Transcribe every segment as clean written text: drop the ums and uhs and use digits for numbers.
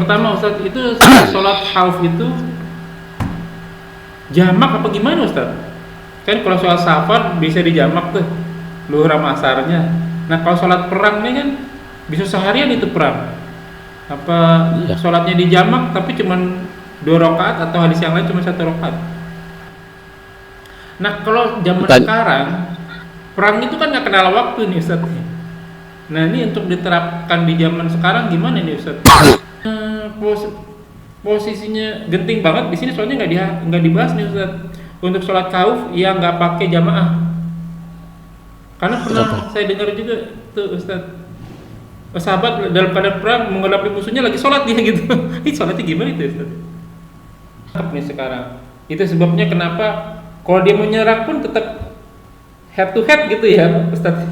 pertama Ustaz, itu sholat khauf itu jamak apa gimana Ustaz? Kan kalau sholat safar bisa dijamak tuh, luhur sama asarnya. Nah kalau sholat perang ini kan bisa seharian itu perang. Apa sholatnya dijamak tapi cuman 2 rakaat atau hadis yang lain cuma 1 rakaat? Nah kalau zaman sekarang perang itu kan nggak kenal waktu nih Ustaz. Nah ini untuk diterapkan di zaman sekarang gimana nih Ustaz? Posisinya genting banget di sini soalnya nggak dibahas nih Ustaz. Untuk sholat khauf yang nggak pakai jamaah. Karena pernah saya dengar juga tuh Ustaz, sahabat dalam keadaan perang menghadapi musuhnya lagi sholat dia gitu. Ini sholatnya gimana itu Ustaz? Nih sekarang itu sebabnya kenapa kalau dia menyerang pun tetap head to head gitu ya Ustaz.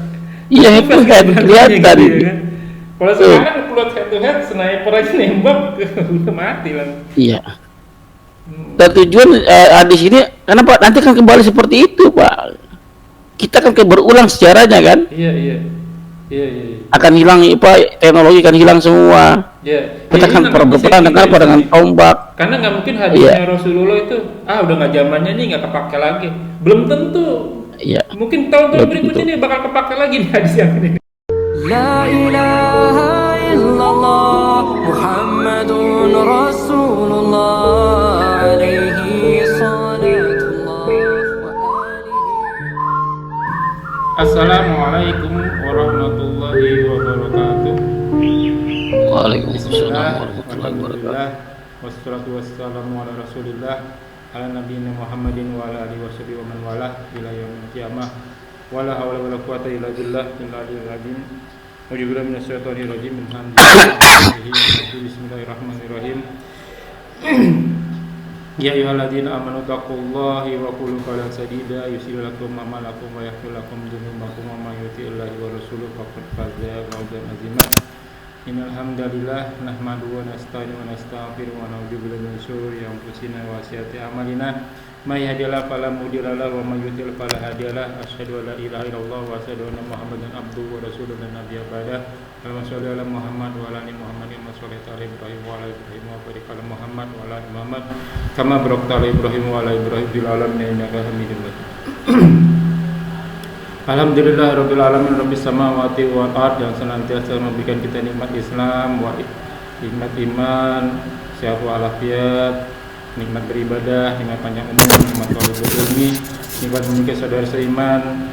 Iya, head to head kelihatan gitu, ya kan? Kalau sekarang upload head to head sniper aja nembak udah mati lah. Iya. Dan tujuan di sini kenapa nanti kan kembali seperti itu Pak, kita kan berulang sejarahnya kan. Iya. Akan hilang teknologi akan hilang semua. Iya. Kita kan berperang dengan tombak. Karena nggak mungkin hadisnya Rasulullah itu udah nggak zamannya nih, nggak kepake lagi. Belum tentu. Iya. Mungkin tahun-tahun berikutnya nih bakal kepake lagi nih hadis yang ini. La ilaha illallah Muhammadun Rasulullah alaihi salatullah wa alihi. Assalamualaikum warahmatullahi wabarakatuh. Waalaikumsalam warahmatullahi wabarakatuh. Wassalatu wassalamu ala rasulillah ala nabiyina Muhammadin wa ala alihi washabihi wa man walah ila yaumil qiyamah. Wala hawla wala quwwata illa billah al-aliyyil azim. A'udzubillahi minasyaitonir rajim. Bismillahirrahmanirrahim. Ya ayyuhalladzina amanu taqullaha wa qulu qawlan sadida yuslih lakum a'malakum wa yaghfir lakum dzunubakum wa may yuti'illaha wa rasulahu faqad faza fawzan 'azima. Innal hamdalillah nahmaduhu wa nasta'inuhu wa nastaghfiruhu wa na'udzu billahi min shururi anfusina wa sayyiati a'malina. May yahdihillahu fala mudilla lahu wa may yudlil fala hadiya lahu. Asyhadu an la ilaha illallah wa asyhadu anna Muhammadan abduhu wa rasuluhu la nabiyya ba'dahu. Allahumma shalli ala Muhammad wa ala ali Muhammadin wa shalli ala Ibrahim wa ala Ibrahim wa barik ala Muhammad wa ala ali Muhammad kama barakta ala Ibrahim wa ala Ibrahim fil alamin innaka Hamidum Majid. Alhamdulillah rabbil alamin rabbis samawati wal ardh, yang senantiasa memberikan kita nikmat Islam, nikmat iman, sehat walafiat, nikmat beribadah, nikmat panjang umur, nikmat thalabul ilmi, nikmat memiliki saudara seiman,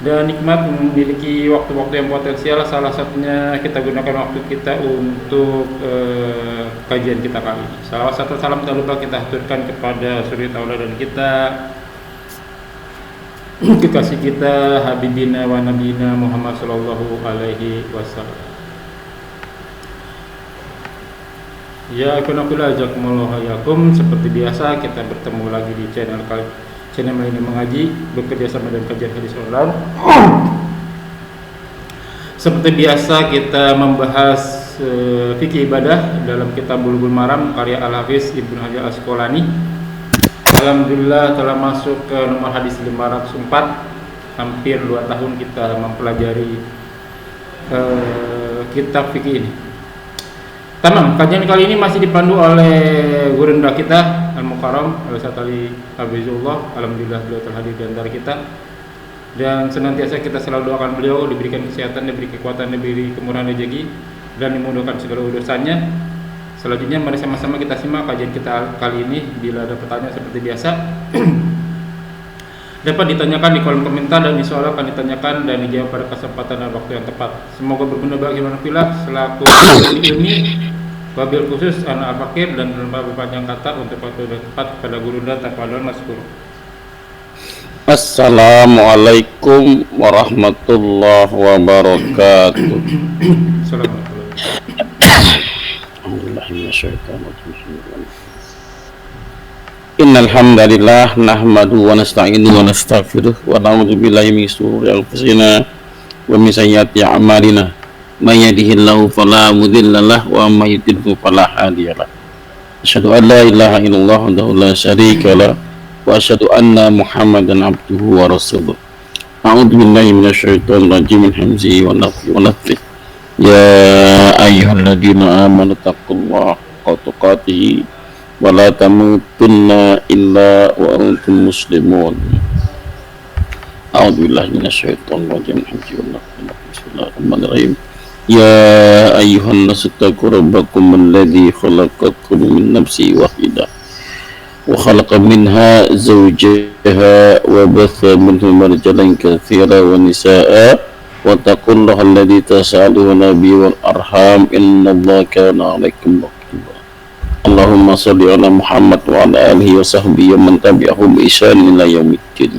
dan nikmat memiliki waktu-waktu yang potensial. Salah satunya kita gunakan waktu kita untuk kajian kita kali ini. Salah satu salam tak lupa kita haturkan kepada suri tauladan kita, kekasih kita, habibina wa nabiyina Muhammad sallallahu alaihi wasallam. Ya kunakula jazakumullahu khairan. Seperti biasa kita bertemu lagi di channel ini mengaji, bekerja sama dengan kajian hadis online. Seperti biasa kita membahas fikih ibadah dalam kitab Bulughul Maram karya Al-Hafiz Ibnu Hajar Asqalani. Alhamdulillah telah masuk ke nomor hadis 504. Hampir 2 tahun kita mempelajari kitab fikih ini. Tamam, kajian kali ini masih dipandu oleh gurunda kita Al-Mukarram Al-Ustaz Ali Habibullah. Alhamdulillah beliau telah hadir di antara kita, dan senantiasa kita selalu doakan beliau diberikan kesehatan, diberi kekuatan, diberi kemurahan rezeki, dan dimudahkan segala urusannya. Selanjutnya mari sama-sama kita simak kajian kita kali ini. Bila ada pertanyaan seperti biasa dapat ditanyakan di kolom komentar, dan insyaallah akan ditanyakan dan dijawab pada kesempatan dan waktu yang tepat. Semoga berguna bagi manfaat selaku ilmi, wabil khusus anak al-fakir, dan bermanfaat panjang kata untuk waktu yang tepat kepada guru dan taqwadon maskur. Assalamualaikum warahmatullahi wabarakatuh. Assalamualaikum. Innal hamdalillah nahmaduhu wa nasta'inuhu wa nastaghfiruh wa na'udzu billahi min shururi anfusina wa min sayyiati a'malina. May yahdihillahu fala mudilla lahu wa may yudlil fala hadiya lahu. Asyhadu an la ilaha illallah wahdahu la syarika lahu wa asyhadu anna Muhammadan abduhu wa rasuluh. A'udzu billahi minasyaitonir rajim min hamzihi wa nafthihi wa nafthihi. Ya ayyuhalladzina amanu taqullaha haqqa tuqatih wa la tamutunna illa wa antum muslimun. A'udzu billahi minasyaitonir rajim. Bismillahirrahmanirrahim. Ya ayyuhan nasu taqu rabbakum alladzi khalaqakum min nafsin wahidah wa khalaqa minha zawjaha wa batha minhuma rijalan katsiran wa nisaa'a wa taqullaha alladzi tasaaluna bihi wal arham innallaha kana 'alaikum raqiba. Allahumma shalli ala Muhammad wa ala alihi wa sahbihi wa man tabi'ahum bi ihsan ila yaumiddin.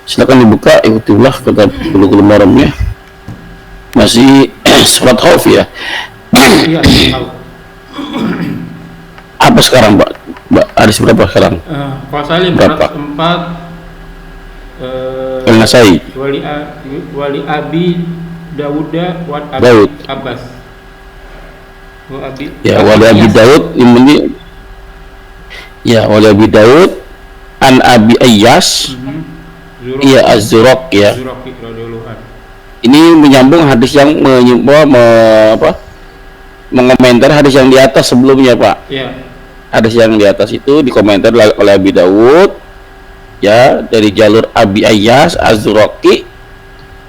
Silakan dibuka, ikutilah kata Bulughul Maramnya. Masih sholat khauf ya. Iya, tahu. Apa sekarang Pak? Hadis berapa sekarang? Kalau saya 504 Al-Nasai. Wali Abi Dawuda wa Abi Daud. Abbas. Ya, Wali Abi Daud ini. Ya, Wali Abi Daud an Abi Ayyas. Iya, Az-Zuraq ya. Zuraqi radhiyallahu anhu. Ini menyambung hadis yang mengomentar hadis yang di atas sebelumnya Pak. Iya. Hadis yang di atas itu dikomentar oleh Abi Dawud ya, dari jalur Abi Ayyas Az-Zuraqi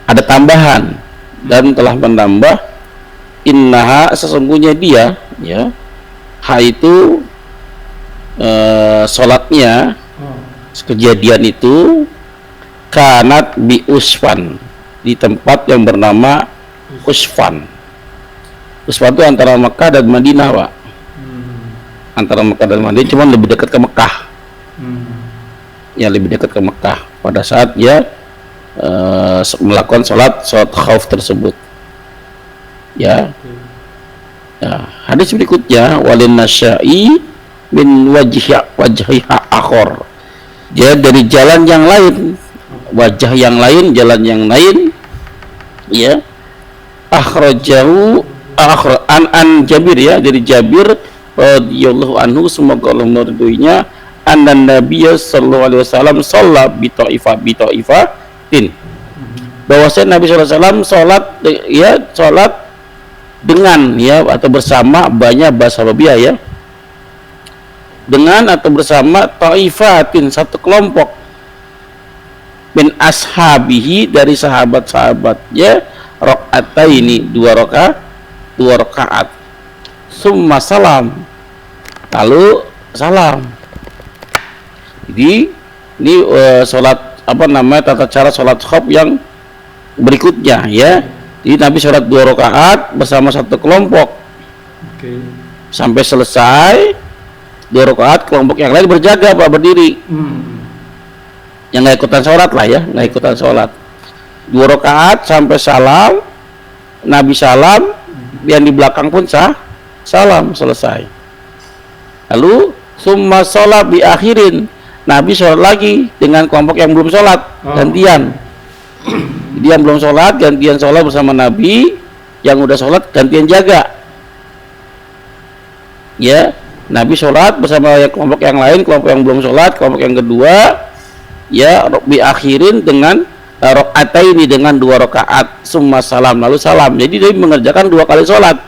ada tambahan dan telah menambah innaha, sesungguhnya dia ya, ha itu sholatnya kejadian itu kanat bi Usfan, di tempat yang bernama Usfan. Usfan itu antara Mekah dan Madinah Pak. Antara Mekah dan Madinah, cuma lebih dekat ke Mekah. Ya, lebih dekat ke Mekah pada saat dia melakukan sholat khauf tersebut ya. Nah, hadis berikutnya walin nasyai min wajhiha akhor, dia dari jalan yang lain, wajah yang lain, jalan yang lain ya. Akhrajahu an Jabir ya, dari Jabir radhiyallahu anhu, semoga Allah meridhoinya, anna Nabiy sallallahu alaihi wasallam shalla bi ta'ifatin, bahwasanya Nabi sallallahu alaihi wasallam salat dengan ya atau bersama banyak bahasa Arabia ya, dengan atau bersama ta'ifatin, satu kelompok, min ashabihi, dari sahabat-sahabatnya, rakaataini, dua rakaat, summa salam, lalu salam. Jadi ini sholat tata cara sholat khauf yang berikutnya ya. Jadi Nabi sholat 2 rakaat bersama satu kelompok. Sampai selesai 2 rakaat, kelompok yang lain berjaga Pak, berdiri. Yang nggak ikutan sholat lah ya, nggak ikutan sholat. 2 rakaat sampai salam, Nabi salam, yang di belakang pun salam, selesai. Lalu summa sholat bi akhirin, Nabi sholat lagi dengan kelompok yang belum sholat, gantian. Dia yang belum sholat gantian sholat bersama Nabi, yang udah sholat gantian jaga ya. Nabi sholat bersama kelompok yang lain, kelompok yang belum sholat, kelompok yang kedua ya, bi akhirin dengan rakaataini, dengan 2 rakaat, summa salam, lalu salam. Jadi dia mengerjakan 2 kali sholat.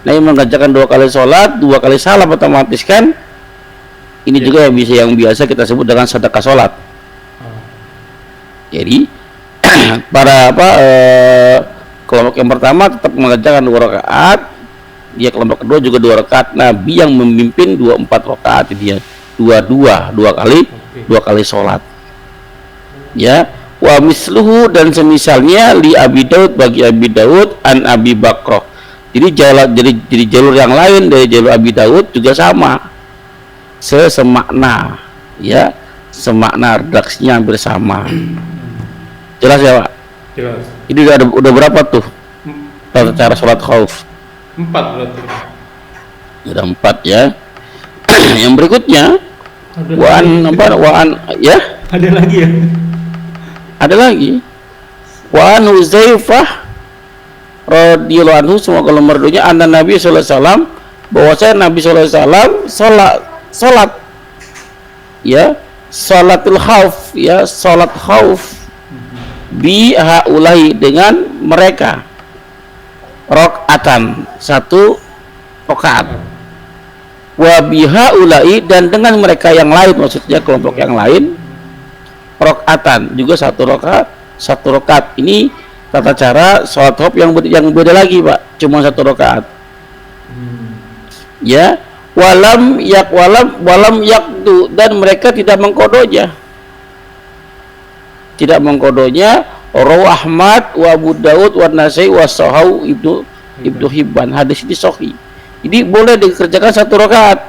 Nabi mengerjakan 2 kali sholat, 2 kali salam, otomatis kan ini juga yang biasa kita sebut dengan sedekah sholat. Jadi para kelompok yang pertama tetap mengerjakan 2 rakaat, dia kelompok kedua juga 2 rakaat. Nabi yang memimpin 4 rakaat, dia dua kali sholat ya. Wa misluhu, dan semisalnya li Abi Daud, bagi Abi Daud, an Abi Bakrah. Jadi jalur yang lain dari jalur Abi Daud juga sama, semakna ya, semakna, redaksinya hampir sama. Jelas ya Pak? Jelas. Ini udah berapa tuh tata cara sholat khauf? 4 berarti. Udah 4 ya. Yang berikutnya waan ya? Ada lagi ya? Ada lagi. Waan Huzaifah radhiyallahu anhu, semoga Allah meridhoinya, anna Nabi sallallahu alaihi wasallam, bahwasanya Nabi sallallahu alaihi wasallam salat ya, salatul khauf ya, salat khauf bi haulai, dengan mereka, rakaatan, 1 rakaat. Wa biha ulai, dan dengan mereka yang lain, maksudnya kelompok yang lain, rakaatan, juga satu rakaat. Ini tata cara sholat khawf yang beda lagi, Pak, cuma satu rakaat. Ya, walam yakdu, dan mereka tidak mengkodonya. Rawi Ahmad wa Abu Daud wa Nasai wa Sahau Ibnu Hibban. Hadis ini sahih. Jadi boleh dikerjakan satu rakaat.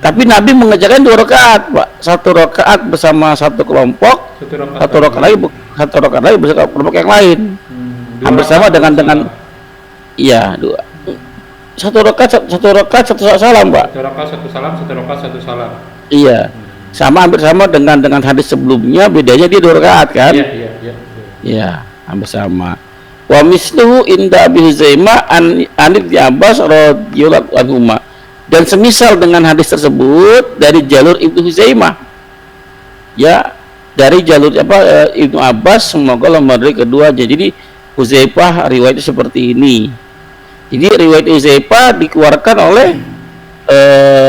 Tapi Nabi mengerjakan 2 rakaat, Pak. 1 rakaat bersama satu kelompok, satu rakaat lagi bersama kelompok yang lain. Hampir sama dengan iya, 1 rakaat satu salam, Pak. 1 rakaat 1 salam, 1 rakaat 1 salam. Iya. Hampir sama dengan hadis sebelumnya, bedanya dia 2 rakaat kan? Iya, hampir sama. Wa misluhu inda Abi Huzaimah an Ibnu Abbas radhiyallahu anhuma. Dan semisal dengan hadis tersebut dari jalur Ibnu Huzaimah. Ya, dari jalur Ibnu Abbas, semoga lembar keduanya. Jadi Huzaifah riwayatnya seperti ini. Jadi riwayat Huzaifah dikeluarkan oleh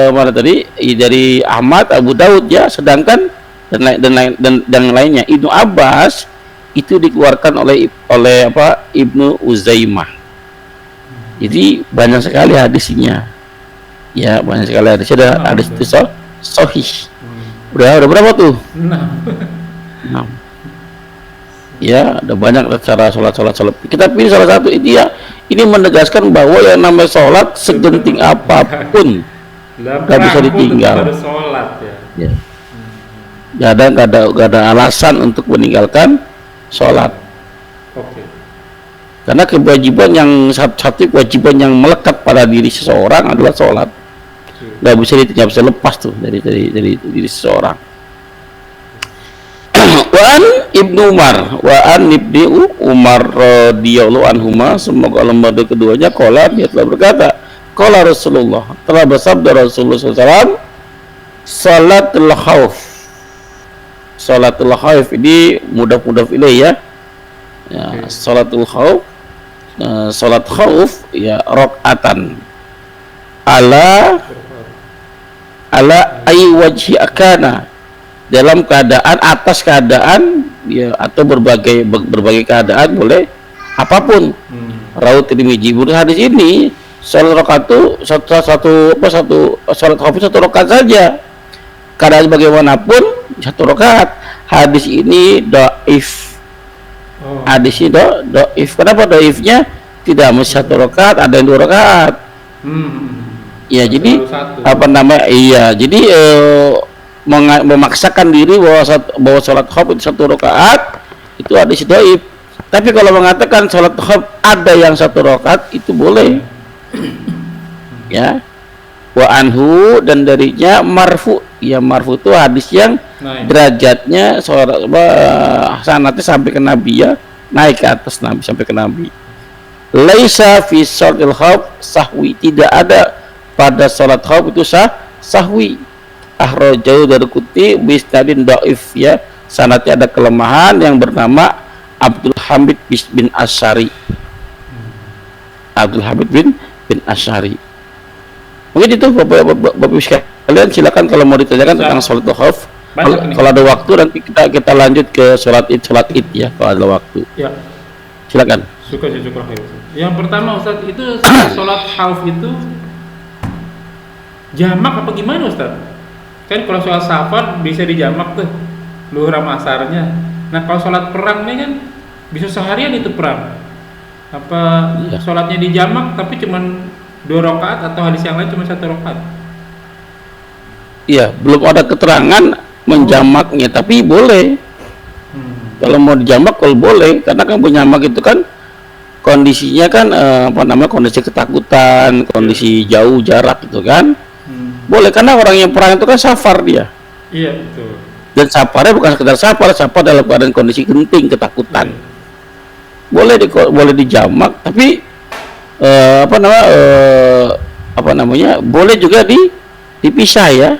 mana tadi, dari Ahmad, Abu Daud, ya, sedangkan dan lainnya Ibnu Abbas itu dikeluarkan oleh Ibnu Uzaimah. Jadi banyak sekali hadisnya, ya, banyak sekali hadisnya. Ada hadis itu sahih. Udah berapa tuh? 6. Ya, ada banyak cara sholat. Kita pilih salah satu. Ini menegaskan bahwa yang namanya sholat segenting apapun nggak bisa ditinggal. Ya. Gak ada alasan untuk meninggalkan sholat. Karena kewajiban yang satu kewajiban yang melekat pada diri seseorang adalah sholat. Nggak bisa lepas tuh dari diri seseorang. Wa'an Ibnu Umar radhiyallahu anhuma, semoga Allah meridhai keduanya, qala, dia telah berkata, qala Rasulullah, telah bersabda Rasulullah SAW, salatul khauf ini mudhaf ilaih, ya, salatul khauf, salat khauf, ya, rakaatan ala ay wajhi akana, dalam keadaan, atas keadaan, ya, atau berbagai keadaan, boleh apapun. Rawi Tirmidzi. Menurut hadis ini salat rakaat itu salat khauf 1 rakaat saja, keadaan bagaimanapun 1 rakaat. Hadis ini dhaif. Hadis ini dhaif. Kenapa dhaifnya? Tidak mesti 1 rakaat, ada yang 2 rakaat. Ya, jadi jadi memaksakan diri bahwa sholat khauf itu 1 rakaat itu hadis dhaif. Tapi kalau mengatakan sholat khauf ada yang 1 rakaat, itu boleh. Ya. Wa anhu, dan darinya marfu. Ya, marfu itu hadis yang derajatnya sanadnya sampai ke Nabi, ya, naik ke atas Nabi, sampai ke Nabi. Laisa fi sholatil khauf sahwi, tidak ada pada sholat khauf itu sahwi. Akhrajahu Daraqutni bisnadin dhaif, ya, sanadnya ada kelemahan yang bernama Abdul Hamid bin Asy'ari. Abdul Hamid bin Asy'ari. Mungkin itu Bapak sekalian, silakan kalau mau ditanyakan tentang sholat khauf. Kalau ada waktu nanti kita lanjut ke sholat id, ya, kalau ada waktu. Ya. Silakan. Syukur. Yang pertama, Ustaz, itu sholat khauf itu jamak apa gimana, Ustaz? Kan kalau sholat safar bisa dijamak tuh, luhur sama asarnya. Nah, kalau sholat perang ini kan bisa seharian itu perang. Apa sholatnya dijamak tapi cuman 2 rakaat, atau hadis yang lain cuma 1 rakaat? Iya, belum ada keterangan menjamaknya, tapi boleh. Kalau mau dijamak, kalau boleh, karena kan penjamak itu kan kondisinya kan kondisi ketakutan, kondisi jauh jarak itu kan. Boleh, karena orang yang perang itu kan safar dia. Iya, betul. Dan safarnya bukan sekedar safar dalam keadaan kondisi genting, ketakutan. Boleh dijamak, tapi boleh juga dipisah, ya.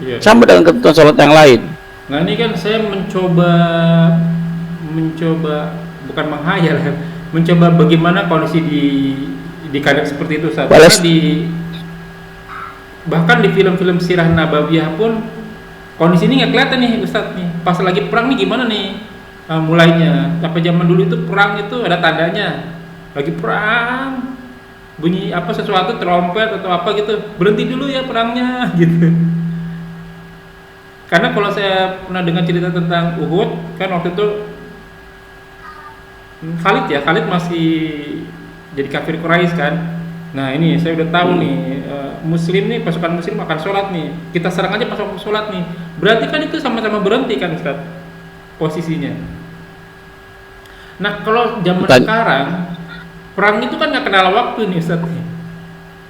Iya. Sama dengan ketentuan sholat yang lain. Nah, ini kan saya mencoba bukan menghayal, mencoba bagaimana kondisi di di keadaan seperti itu Ustaz. Balas. Bahkan di film-film sirah nabawiyah pun kondisi ini nggak kelihatan nih Ustaz nih. Pas lagi perang nih gimana nih mulainya? Sampai zaman dulu itu perang itu ada tandanya. Lagi perang, bunyi apa sesuatu trompet atau apa gitu, berhenti dulu ya perangnya gitu. Karena kalau saya pernah dengar cerita tentang Uhud, kan waktu itu Khalid masih jadi kafir Quraisy kan. Nah ini saya udah tahu nih Muslim nih, pasukan Muslim akan sholat nih, kita serang aja pas waktu sholat nih. Berarti kan itu sama-sama berhenti kan Ustaz posisinya. Nah kalau zaman sekarang perang itu kan nggak kenal waktu nih Ustaz.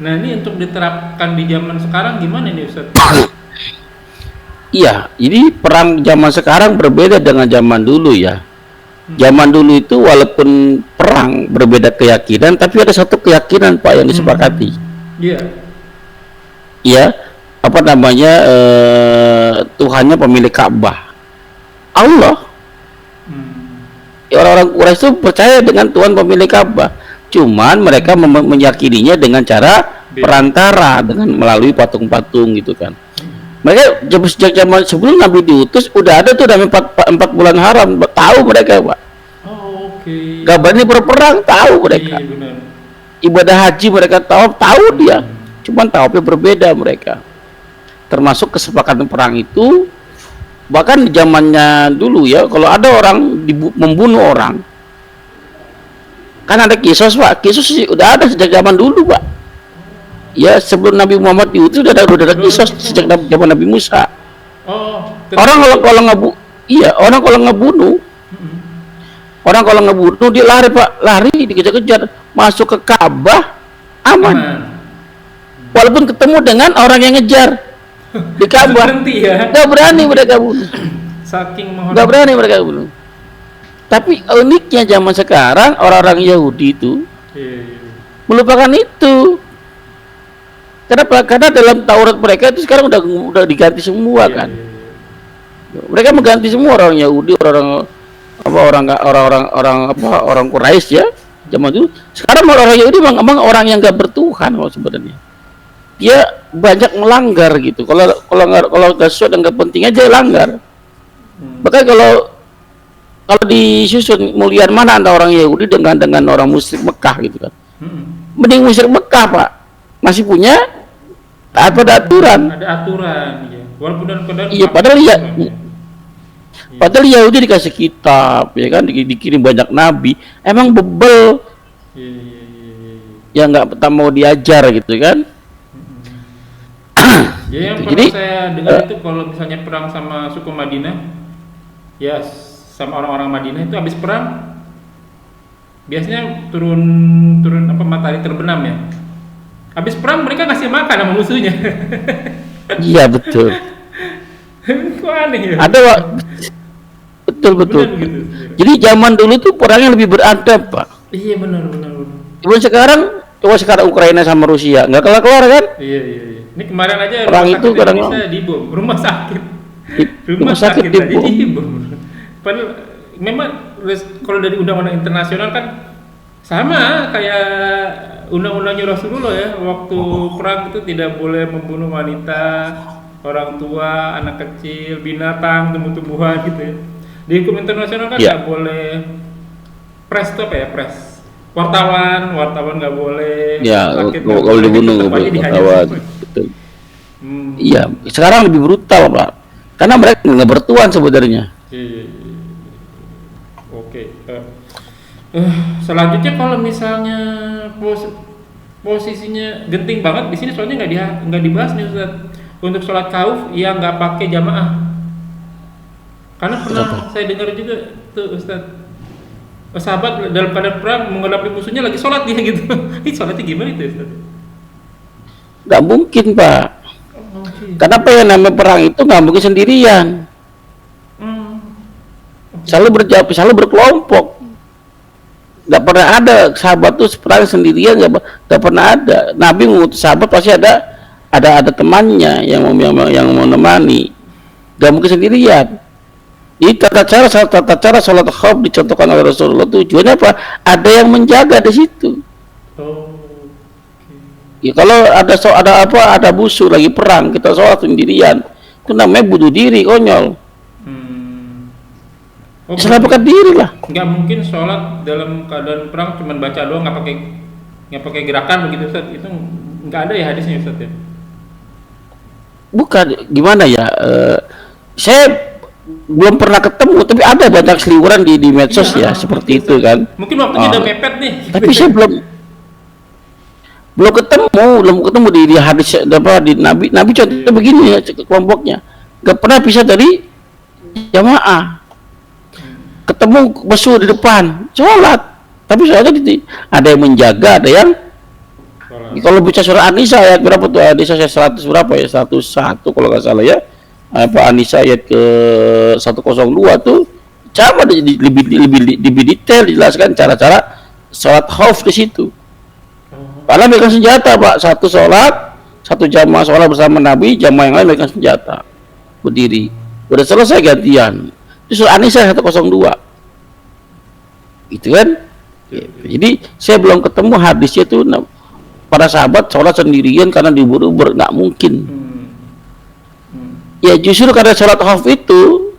Nah ini untuk diterapkan di zaman sekarang gimana nih Ustaz? Iya, ini perang zaman sekarang berbeda dengan zaman dulu ya. Zaman dulu itu walaupun perang berbeda keyakinan, tapi ada satu keyakinan Pak yang disepakati. Iya. Iya, apa namanya, Tuhannya pemilik Ka'bah, Allah. Orang-orang Quraisy itu percaya dengan Tuhan pemilik Ka'bah. Cuman mereka meyakininya dengan cara perantara, dengan melalui patung-patung gitu kan. Mereka sejak zaman sebelum Nabi diutus udah ada tuh namanya 4 bulan haram, tahu mereka Pak. Oh, oke. Gak berani berperang, tahu mereka. Iya, benar. Ibadah haji mereka tahu dia. Cuman tawafnya berbeda mereka. Termasuk kesepakatan perang itu, bahkan di zamannya dulu ya, kalau ada orang membunuh orang, kan ada kisos Pak. Kisos udah ada sejak zaman dulu Pak. Ya sebelum Nabi Muhammad diutus udah ada kisos sejak zaman Nabi Musa. Oh, orang kalau ngebunuh, orang kalau ngebunuh dia lari Pak, lari dikejar-kejar masuk ke Ka'bah aman. Walaupun ketemu dengan orang yang ngejar di Ka'bah, nggak berani mereka bunuh. Saking menghormati. Nggak berani mereka bunuh. Tapi uniknya zaman sekarang orang-orang Yahudi itu melupakan itu. Kenapa? Karena dalam Taurat mereka itu sekarang udah diganti semua kan. Mereka mengganti semua, orang Yahudi, orang Quraisy ya zaman dulu. Sekarang orang Yahudi memang orang yang nggak bertuhan sebenarnya. Dia banyak melanggar gitu. Kalau nggak sesuai dengan kepentingan aja langgar. Bahkan kalau disusun mulian mana antara orang Yahudi dengan orang musyrik Mekah gitu kan. Mending musyrik Mekah Pak, masih punya ada aturan. Ada aturan ya. Walaupun iya, padahal Yahudi dikasih kitab ya kan, dikirim banyak nabi, emang bebel. Ya nggak mau diajar gitu kan. Ya, yang pernah saya dengar itu kalau misalnya perang sama suku Madinah, ya sama orang-orang Madinah itu habis perang biasanya turun matahari terbenam ya. Habis perang mereka ngasih makan sama musuhnya. Iya betul. Kok aneh ya? Ada Pak. Betul. Gitu. Jadi zaman dulu tuh perangnya lebih beradab Pak. Iya benar. Coba sekarang Ukraina sama Rusia nggak kelar kan? Iya. Ini kemarin aja perang itu kadang bisa dibom rumah sakit. Rumah sakit dibom. Padahal memang kalau dari undang-undang internasional kan sama kayak undang-undangnya Rasulullah ya, waktu perang itu tidak boleh membunuh wanita, orang tua, anak kecil, binatang, tumbuh-tumbuhan gitu ya. Di hukum internasional kan nggak boleh press itu apa ya, press wartawan nggak boleh, nggak boleh dibunuh wartawan. Betul. Iya, sekarang lebih brutal Pak, karena mereka nggak bertuan sebenarnya. Oke. Selanjutnya kalau misalnya posisinya genting banget di sini, soalnya nggak dibahas nih Ustaz, untuk sholat khauf yang nggak pakai jamaah. Karena pernah saya dengar juga tuh Ustaz, sahabat dalam keadaan perang menghadapi musuhnya lagi sholat dia gitu. Ini sholatnya gimana itu Ustaz? Nggak mungkin Pak. Kenapa yang namanya perang itu nggak mungkin sendirian? Selalu berkelompok. Nggak pernah ada sahabat tuh perang sendirian, nggak pernah ada. Nabi mengutus sahabat pasti ada temannya yang mau menemani. Nggak mungkin sendirian. Jadi tata cara sholat khauf dicontohkan oleh Rasulullah, tujuannya apa? Ada yang menjaga di situ. Ya kalau ada musuh lagi perang, kita sholat sendirian, itu namanya bunuh diri, konyol. Oh, Selamatkan diri lah. nggak mungkin sholat dalam keadaan perang cuman baca doang, nggak pakai gerakan begitu Ustaz. Itu nggak ada ya hadisnya Ustaz ya? Bukan, gimana ya? Saya belum pernah ketemu, tapi ada banyak seliweran di medsos ya, seperti itu kan. Mungkin waktunya udah mepet nih. Tapi saya belum ketemu di hadis di Nabi contohnya begini ya, kelompoknya nggak pernah pisah dari jamaah, ketemu besul di depan sholat, tapi sholatnya ada yang menjaga, ada yang kalau baca surah An-Nisa ayat berapa tuh, An-Nisa 100 berapa ya, 101 kalau nggak salah ya, apa An-Nisa ayat ke 102 tuh coba lebih detail dijelaskan cara-cara sholat khauf di situ. Padahal megang senjata Pak, satu jamaah sholat bersama Nabi, jamaah yang lain megang senjata, berdiri, udah selesai gantian. Itu surah An-Nisa 102 itu kan. Jadi saya belum ketemu hadisnya itu para sahabat sholat sendirian karena diburu, nggak mungkin. Ya justru karena sholat khauf itu,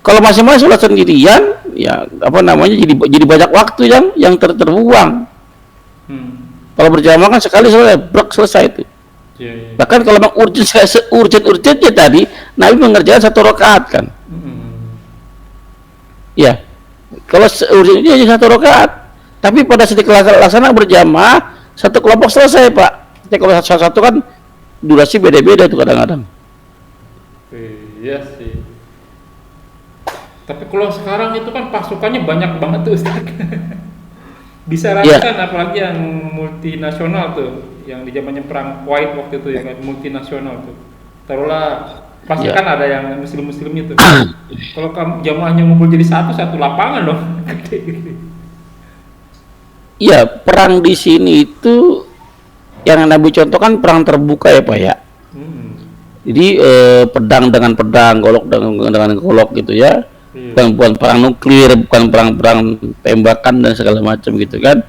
kalau masing-masing sholat sendirian, ya apa namanya, jadi banyak waktu yang terbuang. Kalau berjamaah kan sekali selesai itu. Bahkan kalau memang urgent-urgentnya tadi, Nabi mengerjakan 1 rakaat kan. Ya, kalau urgentnya hanya 1 rakaat, tapi pada ketika laksana berjamaah, satu kelompok selesai Pak. Jadi kalau satu kan durasi beda-beda tuh kadang-kadang. Iya sih. Tapi kalau sekarang itu kan pasukannya banyak banget tuh Ustaz. Bisa rasakan apalagi yang multinasional tuh, yang di zamannya perang Kuwait waktu itu ya kan, multinasional tuh. Taruhlah pasti kan ada yang muslim-muslimnya tuh. Kalau kamu jamaahnya ngumpul jadi satu lapangan dong. Iya, perang di sini itu yang Nabi contohkan perang terbuka ya Pak ya. Jadi pedang dengan pedang, golok dengan golok gitu ya. Bukan perang nuklir, bukan perang tembakan dan segala macam gitu kan.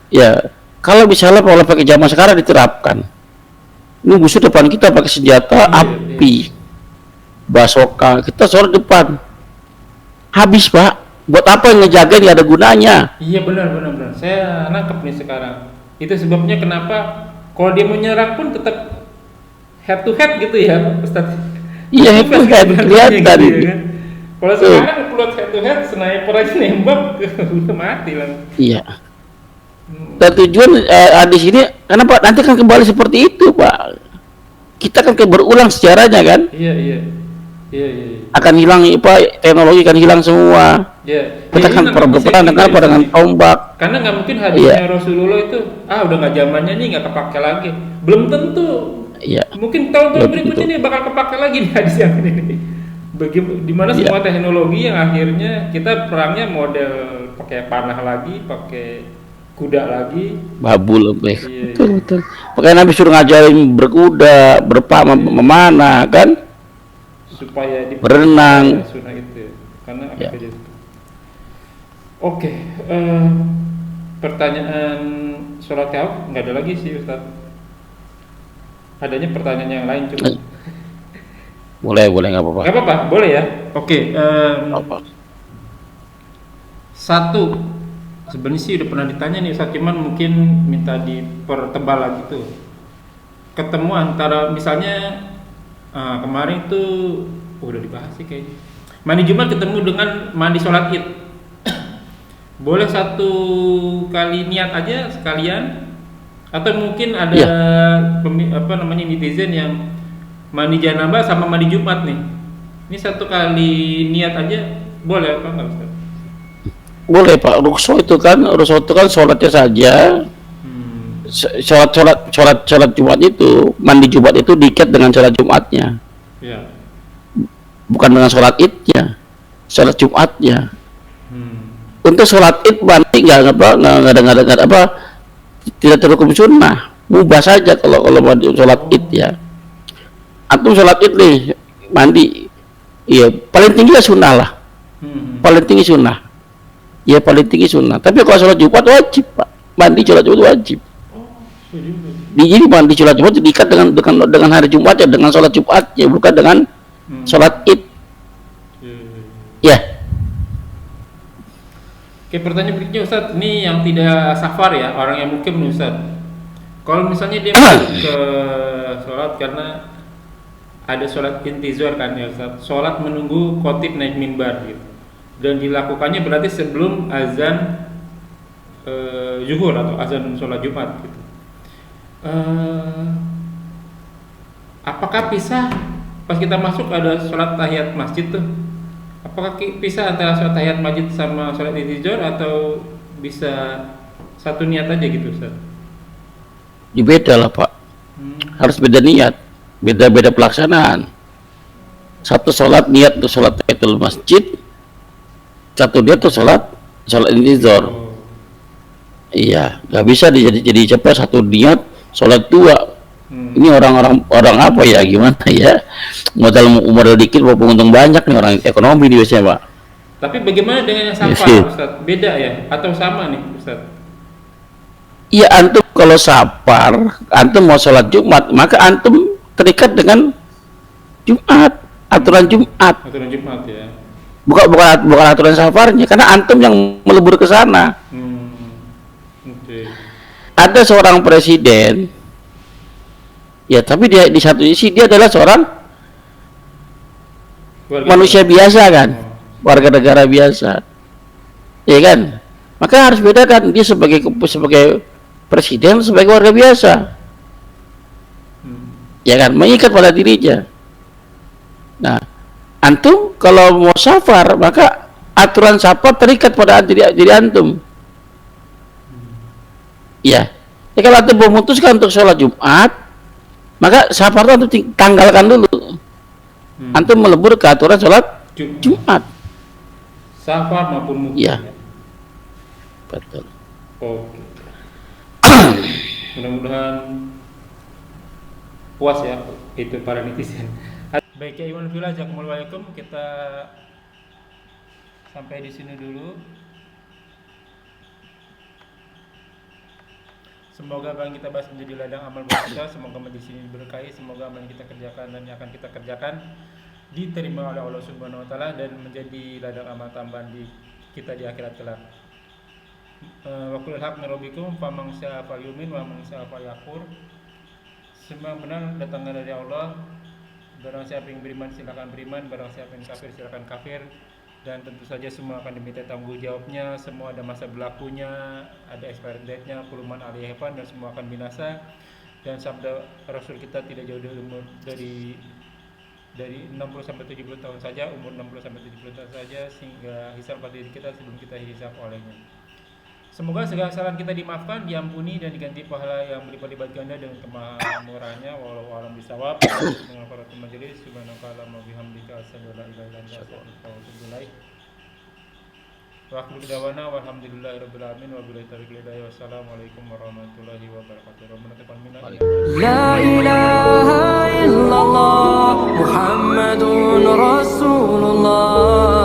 Ya, kalau misalnya kalau pakai zaman sekarang diterapkan, ini musuh depan kita pakai senjata api, basoka, kita sholat depan, habis Pak. Buat apa yang ngejaga, nggak ada gunanya. Iya benar. Saya nangkep nih sekarang. Itu sebabnya kenapa kalau dia menyerang pun tetap head to head gitu ya Ustaz. Iya, head to head kelihatan. Gitu, ya kan? Kalau sekarang keluar head to head, sniper aja nembak udah mati lah. Iya. Dan tujuan di sini kenapa nanti kan kembali seperti itu Pak. Kita kan berulang sejarahnya kan. Iya. Akan hilang Pak, teknologi akan hilang semua. Iya. Kita kan berperang dengan tombak. Karena nggak mungkin hadisnya Rasulullah itu udah nggak zamannya nih, nggak kepake lagi. Belum tentu. Iya. Mungkin tahun berikutnya nih bakal kepake lagi nih hadis yang ini. Dimana semua teknologi yang akhirnya kita perangnya model pakai panah lagi, pakai kuda lagi, babul betul. Makanya Nabi suruh ngajarin berkuda, memanah kan, supaya berenang, sunnah itu karena itu. Oke, pertanyaan sholat khauf nggak ada lagi sih Ustaz. Adanya pertanyaan yang lain cuma. Boleh nggak apa-apa. Nggak apa-apa, boleh ya. Oke. Satu, sebenarnya sih udah pernah ditanya nih Ustaz, cuman mungkin minta dipertebal lagi tuh. Ketemu antara misalnya kemarin tuh udah dibahas sih kayaknya. Mandi Jumat ketemu dengan mandi sholat Id. Boleh satu kali niat aja sekalian, atau mungkin ada netizen yang mandi janabah sama mandi Jumat nih. Ini satu kali niat aja boleh apa enggak Ustaz? Boleh Pak. Rukhsah itu kan sholatnya saja. Sholat Jumat itu, mandi Jumat itu diikat dengan sholat Jumatnya. Ya. Bukan dengan sholat Idnya, sholat Jumatnya. Untuk sholat Id mandi nggak ada tidak terhukum sunnah, mubah saja kalau mandi sholat Id ya. Atau sholat Id nih mandi, iya paling tinggi ya sunnah lah, paling tinggi sunnah, tapi kalau sholat Jumat wajib Pak, mandi sholat Jumat wajib. jadi bukan di sholat Jumat itu diikat dengan hari Jumatnya, dengan sholat Jumatnya, bukan dengan sholat Id. Ya. Oke, pertanyaan berikutnya Ustaz, ini yang tidak safar ya, orang yang mukim nih Ustaz. Kalau misalnya dia masuk ke sholat karena ada sholat intizar kan ya Ustaz, sholat menunggu khotib naik mimbar gitu, dan dilakukannya berarti sebelum azan zuhur atau azan sholat Jumat gitu. Apakah pisah pas kita masuk ada sholat tahiyat masjid tuh? Apakah pisah antara sholat tahiyat masjid sama sholat intizar atau bisa satu niat aja gitu Ustaz? Beda lah Pak, harus beda niat, beda pelaksanaan. Satu sholat niat untuk sholat tahiyatul masjid, satu niat untuk sholat intizar. Iya, nggak bisa jadi cepat satu niat sholat dua. Ini orang apa ya, gimana ya, modal dikit mau untung banyak nih, orang ekonomi di biasanya Pak. Tapi bagaimana dengan yang safar Ustaz? Beda ya atau sama nih Ustaz? Iya, antum kalau safar, antum mau sholat Jumat, maka antum terikat dengan Jumat, aturan Jumat. Aturan Jumat ya. Bukan aturan safarnya, karena antum yang melebur ke sana. Okay. Ada seorang presiden, ya tapi dia di satu sisi dia adalah seorang manusia biasa kan, warga negara biasa, ya kan. Maka harus bedakan dia sebagai presiden, sebagai warga biasa, ya kan, mengikat pada dirinya. Nah, antum kalau mau safar, maka aturan safar terikat pada diri antum. Ya, kalau antum memutuskan untuk sholat Jumat, maka safar itu antum tanggalkan dulu. Antum melebur ke aturan sholat Jumat. Safar maupun mukim. Ya, betul. Oke. Mudah-mudahan puas ya itu para netizen. Baik ya Iwan Villa, Jazakumullahu, kita sampai di sini dulu. Semoga apa yang kita bahas menjadi ladang amal buat kita. Semoga majlis ini diberkahi. Semoga apa yang kita kerjakan dan yang akan kita kerjakan diterima oleh Allah Subhanahu Wa Taala dan menjadi ladang amal tambahan kita di akhirat kelak. Wa qul haq min rabbikum faman syaa'a falyu'min wa man syaa'a falyakfur. Semua benar datangnya dari Allah. Barang siapa yang beriman silakan beriman, barang siapa yang kafir silakan kafir. Dan tentu saja semua akan diminta tanggung jawabnya. Semua ada masa berlakunya, ada expiry date-nya, kuluman aliyahfan, dan semua akan binasa. Dan sabda Rasul kita tidak jauh dari 60 sampai 70 tahun saja, umur 60 sampai 70 tahun saja, sehingga hisab pada diri kita sebelum kita hisab olehnya. Semoga segala kesalahan kita dimaafkan, diampuni, dan diganti pahala yang berlipat-lipat ganda dengan kemahmurahnya. Wallahu a'lam bishawab. Dengan para majelis, subhanakallahumma wa bihamdika asyhadu an la ilaha illa anta astaghfiruka wa atubu ilaik. Wa akhiru da'wana walhamdulillahirabbil alamin wa billahi taufiq hidayah. Wassalamualaikum warahmatullahi wabarakatuh. La ilaha illallah Muhammadun Rasulullah.